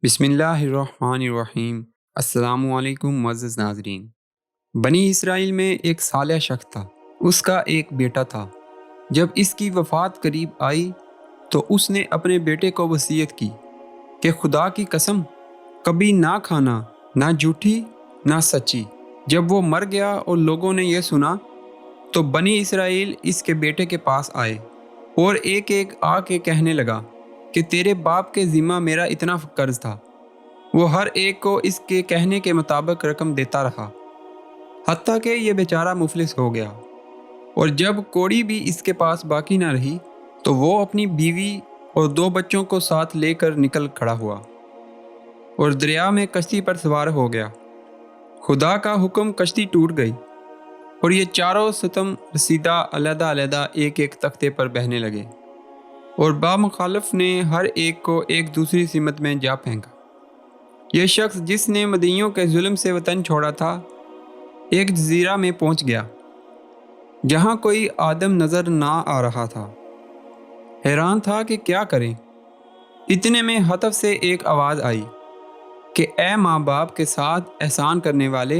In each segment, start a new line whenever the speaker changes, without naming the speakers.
बिस्मिल्लाहिर्रहमानिर्रहीम। अस्सलाम वालेकुम मुअज़्ज़ज़ नाज़रीन। बनी इसराइल में एक सालिह शख्स था। उसका एक बेटा था। जब इसकी वफ़ात करीब आई तो उसने अपने बेटे को वसीयत की कि खुदा की कसम, कभी ना खाना, ना झूठी, ना सच्ची। जब वो मर गया और लोगों ने यह सुना तो बनी इसराइल इसके बेटे के पास आए और एक एक आके कहने लगा कि तेरे बाप के ज़िम्मा मेरा इतना कर्ज था। वो हर एक को इसके कहने के मुताबिक रकम देता रहा, हत्ता कि ये बेचारा मुफलिस हो गया। और जब कौड़ी भी इसके पास बाकी ना रही तो वो अपनी बीवी और दो बच्चों को साथ लेकर निकल खड़ा हुआ और दरिया में कश्ती पर सवार हो गया। खुदा का हुक्म, कश्ती टूट गई और ये चारों सितम रसीदा अलहदा अलहदा एक एक तख्ते पर बहने लगे और बामुखालिफ ने हर एक को एक दूसरी सिमत में जा फेंका। यह शख्स जिसने मदइयों के जुल्म से वतन छोड़ा था, एक जजीरा में पहुंच गया जहां कोई आदम नजर ना आ रहा था। हैरान था कि क्या करें। इतने में हतफ से एक आवाज़ आई कि ए माँ बाप के साथ एहसान करने वाले,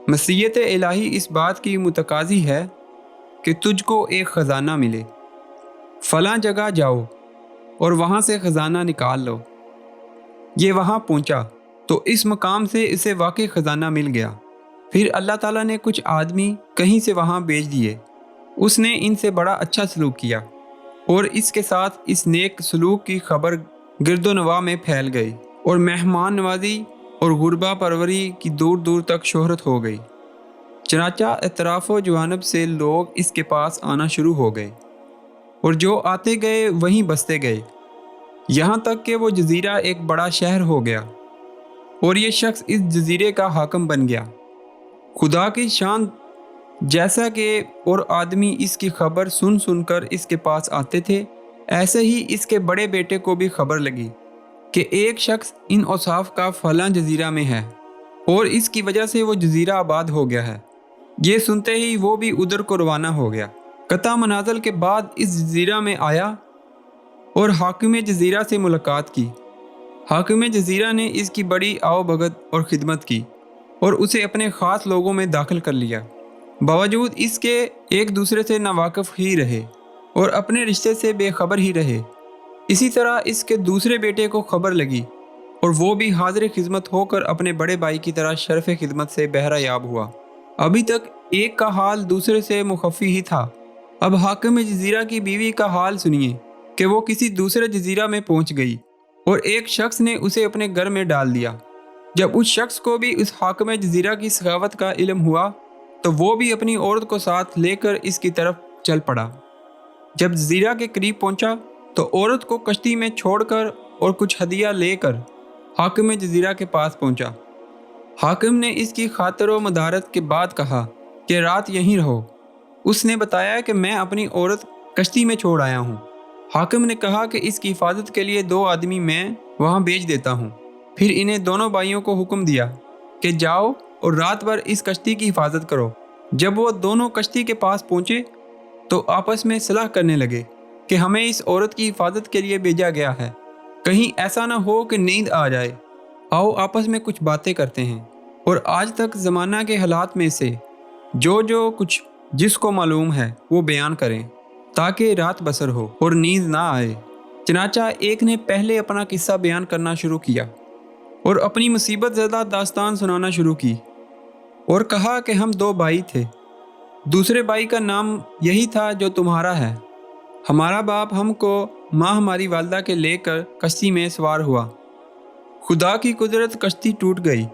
मसीयत इलाही इस बात की मुतकाजी है कि तुझको एक ख़जाना मिले। फलां जगह जाओ और वहाँ से ख़जाना निकाल लो। ये वहाँ पहुँचा तो इस मकाम से इसे वाकई ख़जाना मिल गया। फिर अल्लाह ताला ने कुछ आदमी कहीं से वहाँ भेज दिए। उसने इनसे बड़ा अच्छा सलूक किया और इसके साथ इस नेक सलूक की खबर गिरदोनवा में फैल गई और मेहमान नवाजी और गुरबा परवरी की दूर दूर तक शोहरत हो गई। चनाचा अतराफ़ो जवानब से लोग इसके पास आना शुरू हो गए और जो आते गए वहीं बसते गए, यहाँ तक कि वो जजीरा एक बड़ा शहर हो गया और ये शख्स इस जजीरे का हाकम बन गया। खुदा की शान, जैसा कि और आदमी इसकी खबर सुन सुनकर इसके पास आते थे, ऐसे ही इसके बड़े बेटे को भी खबर लगी कि एक शख्स इन औसाफ का फलां जजीरा में है और इसकी वजह से वो जजीरा आबाद हो गया है। ये सुनते ही वो भी उधर को रवाना हो गया। कता मनाजल के बाद इस जजीरा में आया और हाकिम जजीरा से मुलाकात की। हाकिम जजीरा ने इसकी बड़ी आओ भगत और खिदमत की और उसे अपने ख़ास लोगों में दाखिल कर लिया। बावजूद इसके एक दूसरे से नावाकिफ ही रहे और अपने रिश्ते से बेखबर ही रहे। इसी तरह इसके दूसरे बेटे को खबर लगी और वो भी हाजिर खिदमत होकर अपने बड़े भाई की तरह शरफ़ खिदमत से बहरा याब हुआ। अभी तक एक का हाल दूसरे से मुखफ़ी ही था। अब हाकिम जजीरा की बीवी का हाल सुनिए कि वो किसी दूसरे जजीरा में पहुंच गई और एक शख्स ने उसे अपने घर में डाल दिया। जब उस शख्स को भी उस हाकिम जजीरा की सखावत का इल्म हुआ तो वो भी अपनी औरत को साथ लेकर इसकी तरफ चल पड़ा। जब जजीरा के करीब पहुंचा तो औरत को कश्ती में छोड़कर और कुछ हदिया लेकर हाकिम जजीरा के पास पहुंचा। हाकिम ने इसकी खातिर व मदारत के बाद कहा कि रात यहीं रहो। उसने बताया कि मैं अपनी औरत कश्ती में छोड़ आया हूँ। हाकिम ने कहा कि इसकी हिफाजत के लिए दो आदमी मैं वहाँ भेज देता हूँ। फिर इन्हें दोनों भाइयों को हुक्म दिया कि जाओ और रात भर इस कश्ती की हिफाजत करो। जब वो दोनों कश्ती के पास पहुँचे तो आपस में सलाह करने लगे कि हमें इस औरत की हिफाजत के लिए भेजा गया है, कहीं ऐसा ना हो कि नींद आ जाए। आओ आपस में कुछ बातें करते हैं और आज तक ज़माना के हालात में से जो जो कुछ जिसको मालूम है वो बयान करें ताकि रात बसर हो और नींद ना आए। चनाचा एक ने पहले अपना किस्सा बयान करना शुरू किया और अपनी मुसीबत ज़दा दास्तान सुनाना शुरू की और कहा कि हम दो भाई थे। दूसरे भाई का नाम यही था जो तुम्हारा है। हमारा बाप हमको माँ हमारी वालदा के लेकर कश्ती में सवार हुआ। खुदा की कुदरत, कश्ती टूट गई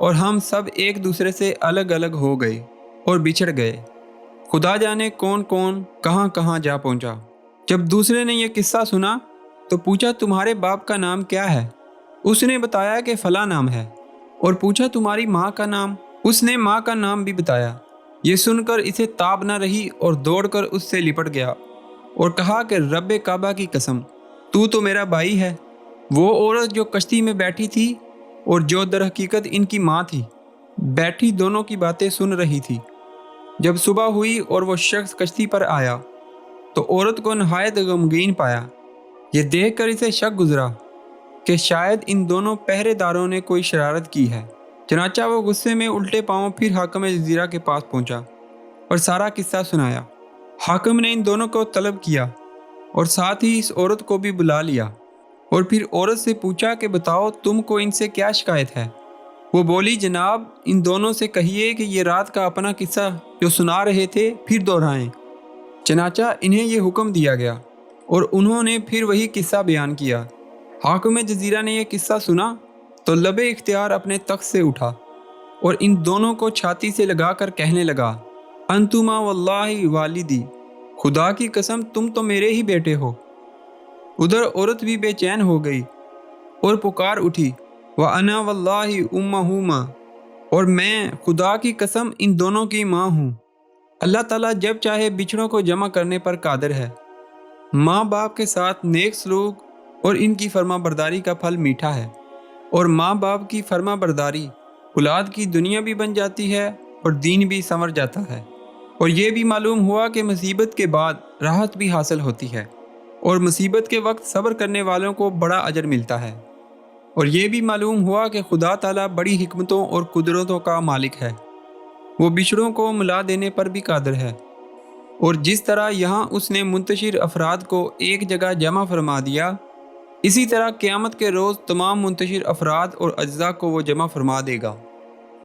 और हम सब एक दूसरे से अलग अलग हो गए और बिछड़ गए। खुदा जाने कौन कौन कहाँ कहाँ जा पहुँचा। जब दूसरे ने यह किस्सा सुना तो पूछा, तुम्हारे बाप का नाम क्या है? उसने बताया कि फला नाम है। और पूछा, तुम्हारी माँ का नाम? उसने माँ का नाम भी बताया। ये सुनकर इसे ताब न रही और दौड़कर उससे लिपट गया और कहा कि रब्बे काबा की कसम, तू तो मेरा भाई है। वो औरत जो कश्ती में बैठी थी और जो दर हकीकत इनकी माँ थी, बैठी दोनों की बातें सुन रही थी। जब सुबह हुई और वो शख्स कश्ती पर आया तो औरत को नहायत गमगीन पाया। ये देख कर इसे शक गुजरा کہ شاید ان دونوں پہرے داروں نے کوئی شرارت کی ہے۔ چنانچہ وہ غصے میں الٹے پاؤں پھر حاکم جزیرہ کے پاس پہنچا اور سارا قصہ سنایا۔ حاکم نے ان دونوں کو طلب کیا اور ساتھ ہی اس عورت کو بھی بلا لیا اور پھر عورت سے پوچھا کہ بتاؤ تم کو ان سے کیا شکایت ہے؟ وہ بولی جناب ان دونوں سے کہیے کہ یہ رات کا اپنا قصہ جو سنا رہے تھے پھر دہرائیں۔ چنانچہ انہیں یہ حکم دیا گیا اور انہوں نے پھر وہی قصہ بیان کیا۔ حاکم جزیرہ نے یہ قصہ سنا تو لب اختیار اپنے تخت سے اٹھا اور ان دونوں کو چھاتی سے لگا کر کہنے لگا انتما واللہ والدی، خدا کی قسم تم تو میرے ہی بیٹے ہو۔ ادھر عورت بھی بے چین ہو گئی اور پکار اٹھی وَأَنَا وَاللَّهِ أُمَّهُمَا، اور میں خدا کی قسم ان دونوں کی ماں ہوں۔ اللہ تعالیٰ جب چاہے بچھڑوں کو جمع کرنے پر قادر ہے۔ ماں باپ کے ساتھ نیک سلوک اور ان کی فرما برداری کا پھل میٹھا ہے، اور ماں باپ کی فرما برداری اولاد کی دنیا بھی بن جاتی ہے اور دین بھی سنور جاتا ہے، اور یہ بھی معلوم ہوا کہ مصیبت کے بعد راحت بھی حاصل ہوتی ہے، اور مصیبت کے وقت صبر کرنے والوں کو بڑا اجر ملتا ہے، اور یہ بھی معلوم ہوا کہ خدا تعالیٰ بڑی حکمتوں اور قدرتوں کا مالک ہے، وہ بچھڑوں کو ملا دینے پر بھی قادر ہے، اور جس طرح یہاں اس نے منتشر افراد کو ایک جگہ جمع فرما دیا، اسی طرح قیامت کے روز تمام منتشر افراد اور اجزاء کو وہ جمع فرما دے گا۔